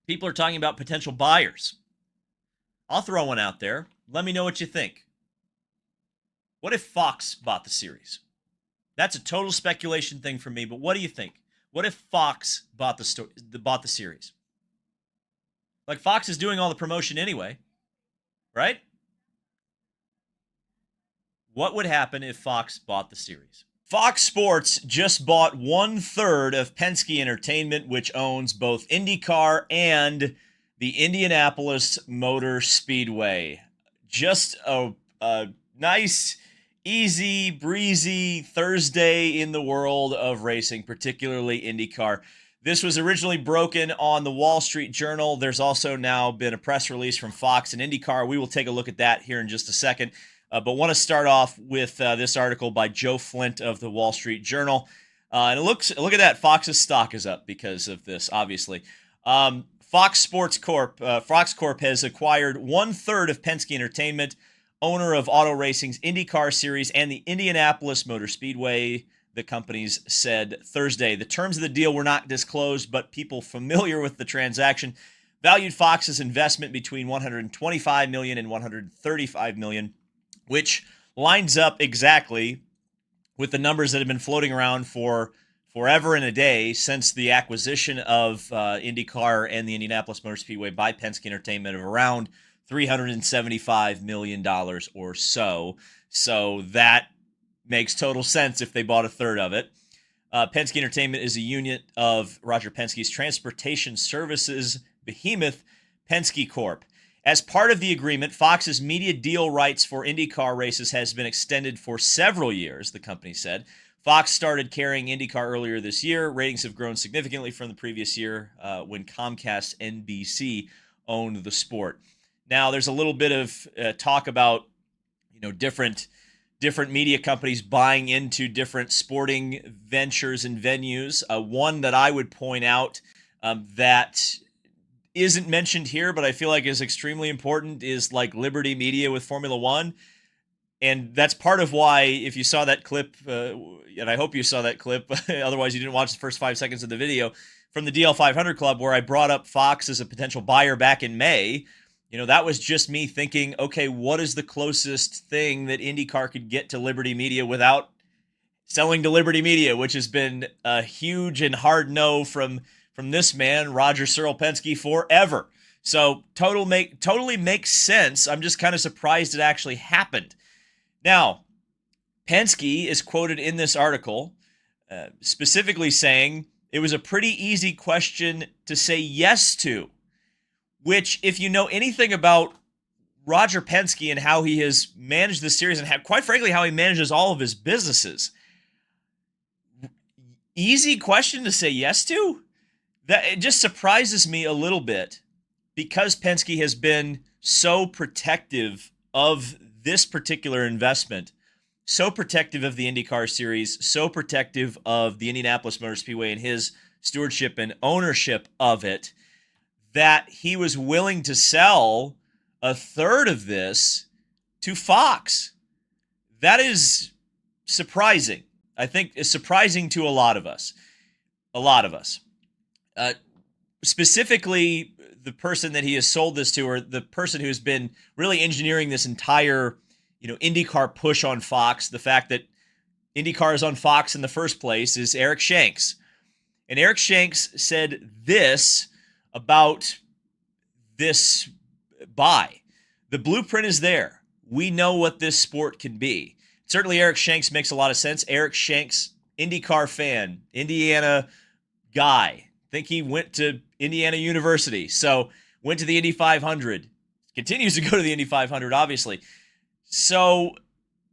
People are talking about potential buyers. I'll throw one out there. Let me know what you think. What if Fox bought the series? That's a total speculation thing for me, but what do you think? What if Fox bought the series? Like, Fox is doing all the promotion anyway, right? What would happen if Fox bought the series? Fox Sports just bought 1/3 of Penske Entertainment, which owns both IndyCar and the Indianapolis Motor Speedway. Just a nice, easy, breezy Thursday in the world of racing, particularly IndyCar. This was originally broken on the Wall Street Journal. There's also now been a press release from Fox and IndyCar. We will take a look at that here in just a second. But want to start off with this article by Joe Flint of the Wall Street Journal. And look at that. Fox's stock is up because of this, obviously. Fox Corp has acquired 1/3 of Penske Entertainment, owner of auto racing's IndyCar Series and the Indianapolis Motor Speedway, the companies said Thursday. The terms of the deal were not disclosed, but people familiar with the transaction valued Fox's investment between $125 million and $135 million, which lines up exactly with the numbers that have been floating around for forever and a day since the acquisition of IndyCar and the Indianapolis Motor Speedway by Penske Entertainment of around $375 million or so. So that makes total sense if they bought 1/3 of it. Penske Entertainment is a unit of Roger Penske's transportation services behemoth, Penske Corp. As part of the agreement, Fox's media deal rights for IndyCar races has been extended for several years, the company said. Fox started carrying IndyCar earlier this year. Ratings have grown significantly from the previous year when Comcast NBC owned the sport. Now, there's a little bit of talk about, different media companies buying into different sporting ventures and venues. One that I would point out that isn't mentioned here, but I feel like is extremely important is like Liberty Media with Formula One. And that's part of why, if you saw that clip, and I hope you saw that clip, otherwise you didn't watch the first 5 seconds of the video, from the DL 500 Club where I brought up Fox as a potential buyer back in May. That was just me thinking, okay, what is the closest thing that IndyCar could get to Liberty Media without selling to Liberty Media, which has been a huge and hard no from this man, Roger Cyril Penske, forever. So totally makes sense. I'm just kind of surprised it actually happened. Now, Penske is quoted in this article specifically saying it was a pretty easy question to say yes to, which, if you know anything about Roger Penske and how he has managed the series and quite frankly how he manages all of his businesses, easy question to say yes to? That it just surprises me a little bit because Penske has been so protective of this particular investment, so protective of the IndyCar Series, so protective of the Indianapolis Motor Speedway and his stewardship and ownership of it, that he was willing to sell 1/3 of this to Fox. That is surprising. I think it's surprising to a lot of us. Specifically, the person that he has sold this to, or the person who's been really engineering this entire, IndyCar push on Fox, the fact that IndyCar is on Fox in the first place, is Eric Shanks. And Eric Shanks said this about this buy. The blueprint is there. We know what this sport can be. Certainly, Eric Shanks makes a lot of sense. Eric Shanks, IndyCar fan, Indiana guy. I think he went to Indiana University, so went to the Indy 500. Continues to go to the Indy 500, obviously. So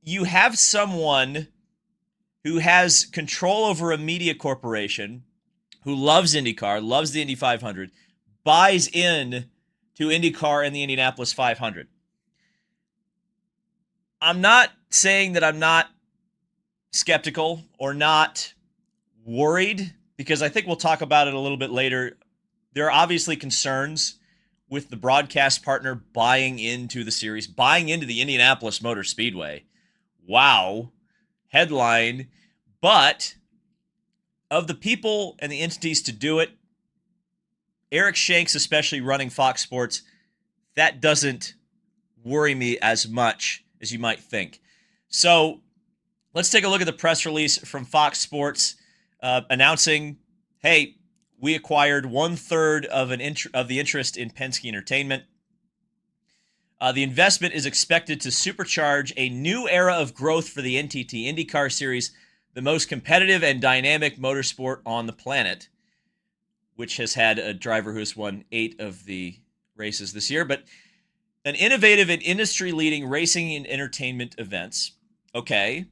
you have someone who has control over a media corporation who loves IndyCar, loves the Indy 500, buys in to IndyCar and the Indianapolis 500. I'm not saying that I'm not skeptical or not worried, because I think we'll talk about it a little bit later. There are obviously concerns with the broadcast partner buying into the series, buying into the Indianapolis Motor Speedway. Wow. Headline. But of the people and the entities to do it, Eric Shanks, especially running Fox Sports, that doesn't worry me as much as you might think. So let's take a look at the press release from Fox Sports announcing, hey, we acquired 1/3 of the interest in Penske Entertainment. The investment is expected to supercharge a new era of growth for the NTT IndyCar Series, the most competitive and dynamic motorsport on the planet, which has had a driver who has won 8 of the races this year. But an innovative and industry-leading racing and entertainment events. Okay,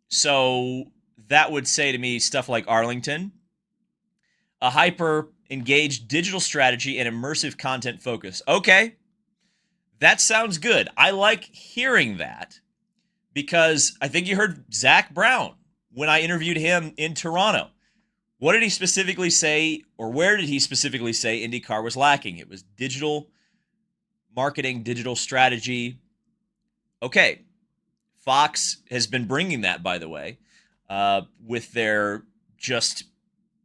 so that would say to me stuff like Arlington, a hyper-engaged digital strategy and immersive content focus. Okay, that sounds good. I like hearing that because I think you heard Zach Brown when I interviewed him in Toronto. What did he specifically say, or where did he specifically say IndyCar was lacking? It was digital marketing, digital strategy. Okay, Fox has been bringing that, by the way, with their just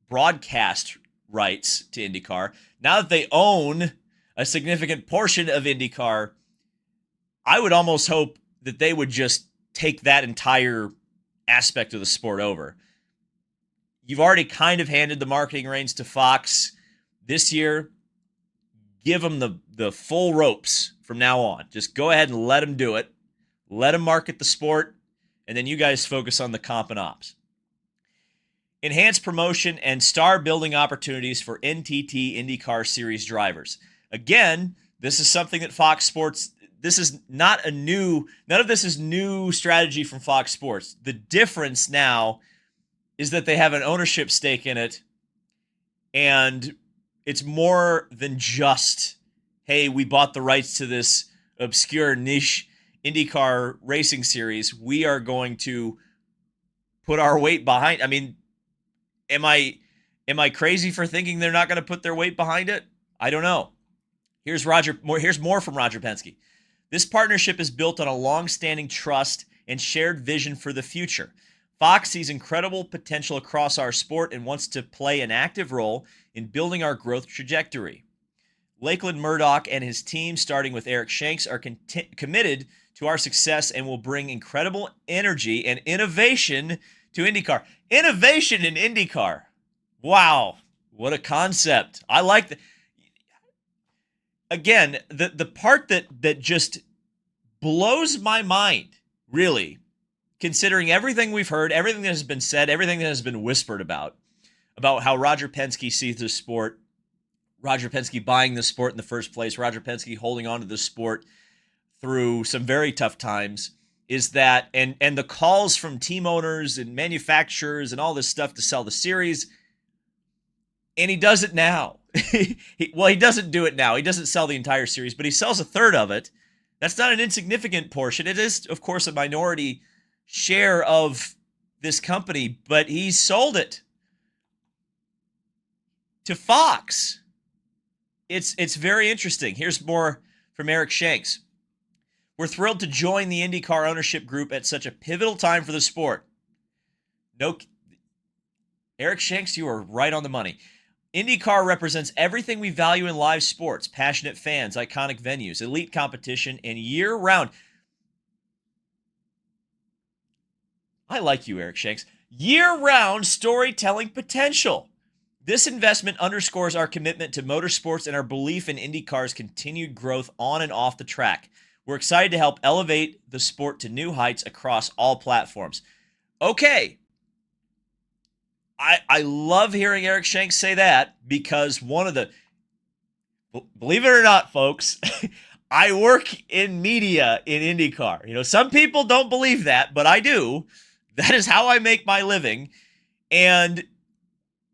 broadcast rights to IndyCar. Now that they own a significant portion of IndyCar, I would almost hope that they would just take that entire aspect of the sport over. You've already kind of handed the marketing reins to Fox this year. Give them the full ropes from now on. Just go ahead and let them do it. Let them market the sport, and then you guys focus on the comp and ops. Enhanced promotion and star-building opportunities for NTT IndyCar Series drivers. Again, this is something that Fox Sports, this is not a new, none of this is new strategy from Fox Sports. The difference now is that they have an ownership stake in it, and it's more than just, hey, we bought the rights to this obscure niche IndyCar racing series. We are going to put our weight behind. I mean, am I crazy for thinking they're not going to put their weight behind it? I don't know. Here's more from Roger Penske. This partnership is built on a long-standing trust and shared vision for the future. Fox sees incredible potential across our sport and wants to play an active role in building our growth trajectory. Lakeland Murdoch and his team, starting with Eric Shanks, are committed to our success and will bring incredible energy and innovation to IndyCar. Innovation in IndyCar. Wow, what a concept. I like that. Again, the part that just blows my mind, really, considering everything we've heard, everything that has been said, everything that has been whispered about how Roger Penske sees the sport, Roger Penske buying the sport in the first place, Roger Penske holding on to the sport through some very tough times, is that, and the calls from team owners and manufacturers and all this stuff to sell the series, and he does it now. He doesn't do it now. He doesn't sell the entire series, but he sells 1/3 of it. That's not an insignificant portion. It is, of course, a minority share of this company, but he sold it to Fox. It's very interesting. Here's more from Eric Shanks. We're thrilled to join the IndyCar ownership group at such a pivotal time for the sport. No, Eric Shanks, you are right on the money. IndyCar represents everything we value in live sports: passionate fans, iconic venues, elite competition, and year-round. I like you, Eric Shanks. Year-round storytelling potential. This investment underscores our commitment to motorsports and our belief in IndyCar's continued growth on and off the track. We're excited to help elevate the sport to new heights across all platforms. Okay. I love hearing Eric Shanks say that, because one of the, believe it or not, folks, I work in media in IndyCar. You know, some people don't believe that, but I do. That is how I make my living. And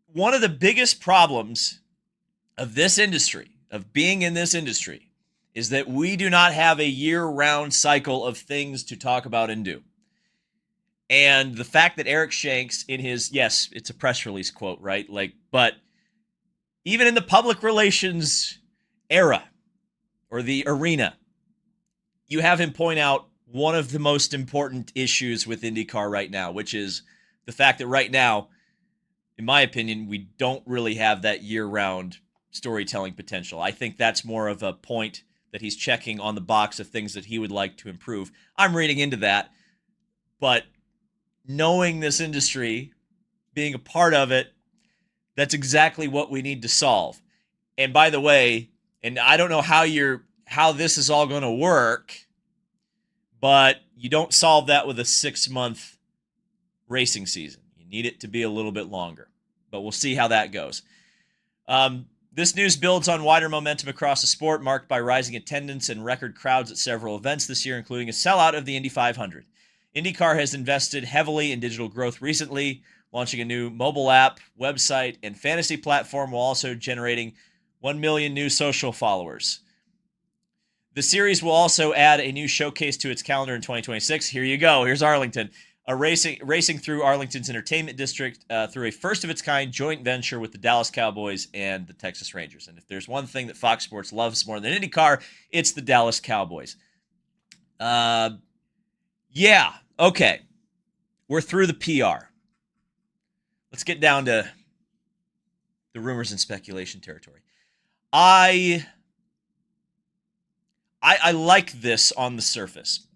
one of the biggest problems of this industry, of being in this industry, is that we do not have a year-round cycle of things to talk about and do. And the fact that Eric Shanks, in his, yes, it's a press release quote, right? But even in the public relations era or the arena, you have him point out one of the most important issues with IndyCar right now, which is the fact that right now, in my opinion, we don't really have that year-round storytelling potential. I think that's more of a point that he's checking on the box of things that he would like to improve. I'm reading into that, but knowing this industry, being a part of it, that's exactly what we need to solve. And by the way, and I don't know how this is all going to work, but you don't solve that with a 6-month racing season. You need it to be a little bit longer, but we'll see how that goes. This news builds on wider momentum across the sport, marked by rising attendance and record crowds at several events this year, including a sellout of the Indy 500. IndyCar has invested heavily in digital growth recently, launching a new mobile app, website, and fantasy platform, while also generating 1 million new social followers. The series will also add a new showcase to its calendar in 2026. Here you go. Here's Arlington. Racing through Arlington's entertainment district through a first-of-its-kind joint venture with the Dallas Cowboys and the Texas Rangers. And if there's one thing that Fox Sports loves more than IndyCar, it's the Dallas Cowboys. Yeah, okay. We're through the PR. Let's get down to the rumors and speculation territory. I like this on the surface.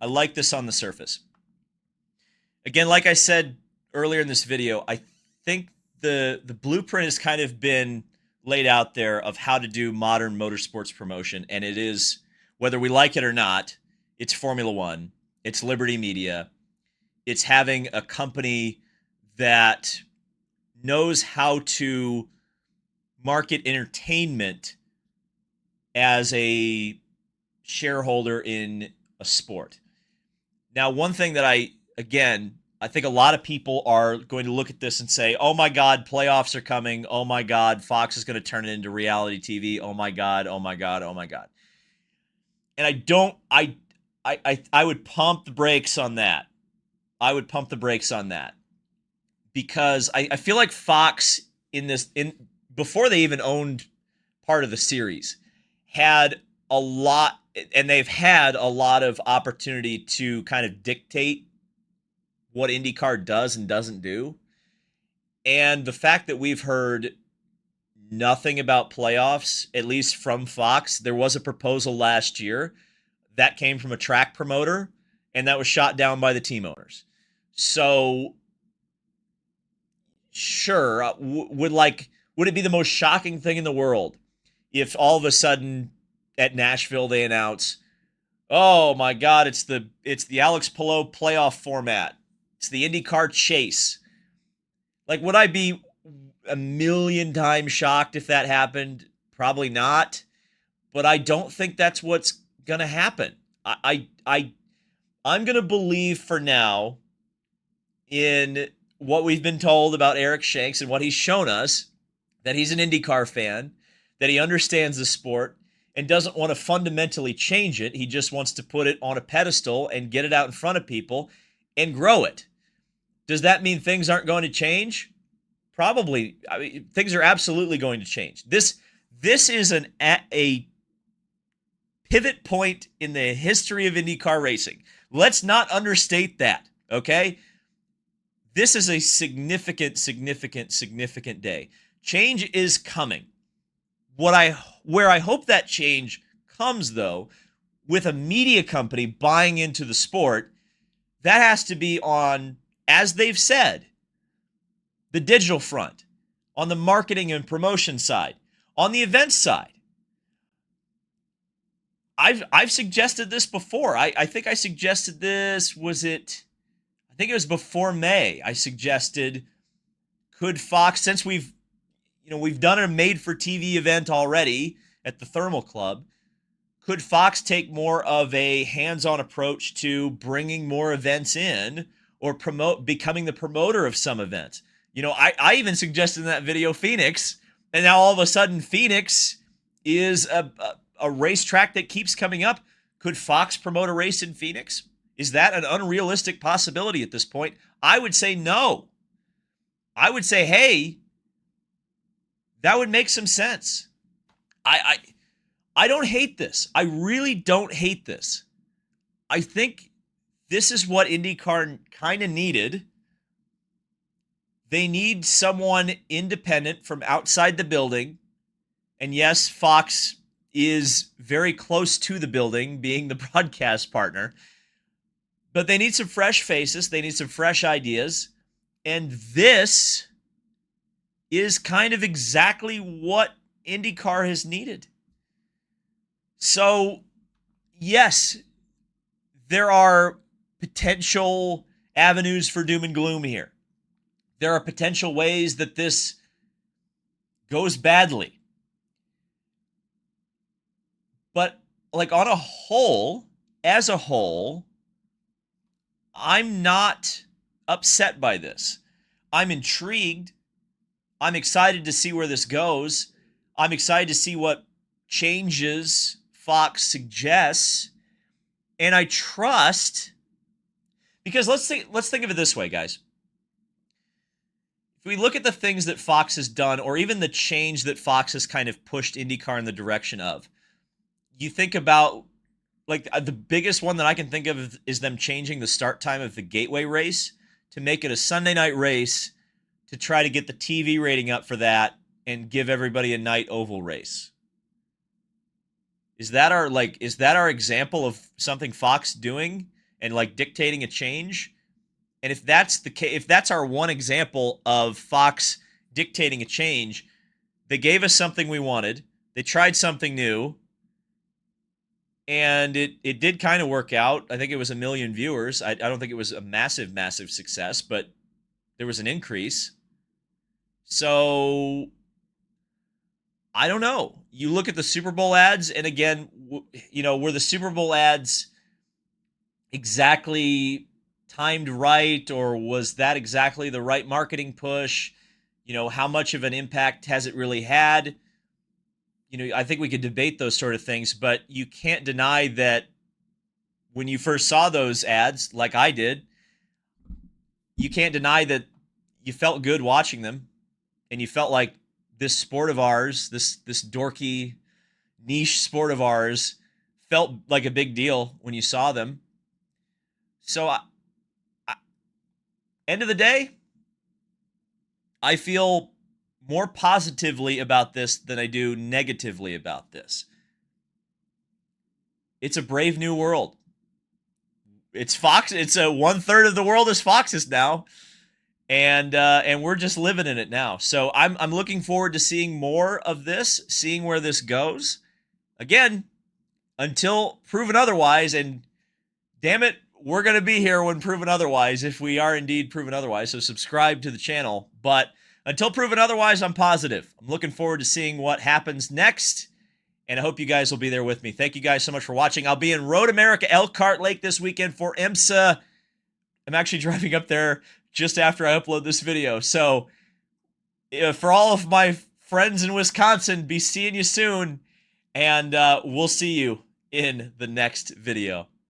Again, like I said earlier in this video, I think the blueprint has kind of been laid out there of how to do modern motorsports promotion, and it is, whether we like it or not, it's Formula One, it's Liberty Media, it's having a company that knows how to market entertainment as a shareholder in a sport. Now, one thing that I think a lot of people are going to look at this and say, oh my God, playoffs are coming. Oh my God, Fox is going to turn it into reality TV. Oh my God, oh my God, oh my God. And I would pump the brakes on that. Because I feel like Fox before they even owned part of the series had a lot, and they've had a lot of opportunity to kind of dictate what IndyCar does and doesn't do. And the fact that we've heard nothing about playoffs, at least from Fox, there was a proposal last year that came from a track promoter, and that was shot down by the team owners. So, sure, would it be the most shocking thing in the world if all of a sudden at Nashville they announce, oh my God, it's the Alex Palou playoff format. It's the IndyCar chase. Like, would I be a million times shocked if that happened? Probably not. But I don't think that's what's going to happen. I'm going to believe for now in what we've been told about Eric Shanks and what he's shown us, that he's an IndyCar fan, that he understands the sport and doesn't want to fundamentally change it. He just wants to put it on a pedestal and get it out in front of people and grow it. Does that mean things aren't going to change? Probably. I mean, things are absolutely going to change. This is a pivot point in the history of IndyCar racing. Let's not understate that, okay? This is a significant day. Change is coming. Where I hope that change comes, though, with a media company buying into the sport, that has to be on, as they've said, the digital front, on the marketing and promotion side, on the event side. I've suggested this before. I think I suggested this, I think it was before May. I suggested, could Fox, since we've done a made-for-TV event already at the Thermal Club, could Fox take more of a hands-on approach to bringing more events in, or becoming the promoter of some events? I even suggested in that video Phoenix, and now all of a sudden Phoenix is a racetrack that keeps coming up. Could Fox promote a race in Phoenix? Is that an unrealistic possibility at this point? I would say no. I would say, hey, that would make some sense. I don't hate this. I really don't hate this. I think this is what IndyCar kind of needed. They need someone independent from outside the building And yes, Fox is very close to the building, being the broadcast partner. But they need some fresh faces. They need some fresh ideas. And this is kind of exactly what IndyCar has needed. So, yes, there are potential avenues for doom and gloom here. There are potential ways that this goes badly. But, like, on a whole, as a whole, I'm not upset by this. I'm intrigued. I'm excited to see where this goes. I'm excited to see what changes Fox suggests. And I trust, because let's think of it this way, guys. If we look at the things that Fox has done, or even the change that Fox has kind of pushed IndyCar in the direction of, you think about, like, the biggest one that I can think of is them changing the start time of the Gateway race to make it a Sunday night race to try to get the TV rating up for that and give everybody a night oval race. Is that our example of something Fox doing and like dictating a change? And if that's the case, if that's our one example of Fox dictating a change, they gave us something we wanted. They tried something new. And it did kind of work out. I think it was 1 million viewers. I don't think it was a massive, massive success, but there was an increase. So, I don't know. You look at the Super Bowl ads, and again, were the Super Bowl ads exactly timed right, or was that exactly the right marketing push? How much of an impact has it really had? I think we could debate those sort of things, but you can't deny that when you first saw those ads, like I did, you can't deny that you felt good watching them, and you felt like this sport of ours, this dorky niche sport of ours, felt like a big deal when you saw them. So, end of the day, I feel more positively about this than I do negatively about this. It's a brave new world. It's Fox. It's a 1/3 of the world is Fox's now, and we're just living in it now. So I'm looking forward to seeing more of this, seeing where this goes. Again, until proven otherwise, and damn it, we're going to be here when proven otherwise, if we are indeed proven otherwise. So subscribe to the channel. But until proven otherwise, I'm positive. I'm looking forward to seeing what happens next, and I hope you guys will be there with me. Thank you guys so much for watching. I'll be in Road America Elkhart Lake this weekend for IMSA. I'm actually driving up there just after I upload this video. So for all of my friends in Wisconsin, be seeing you soon, and we'll see you in the next video.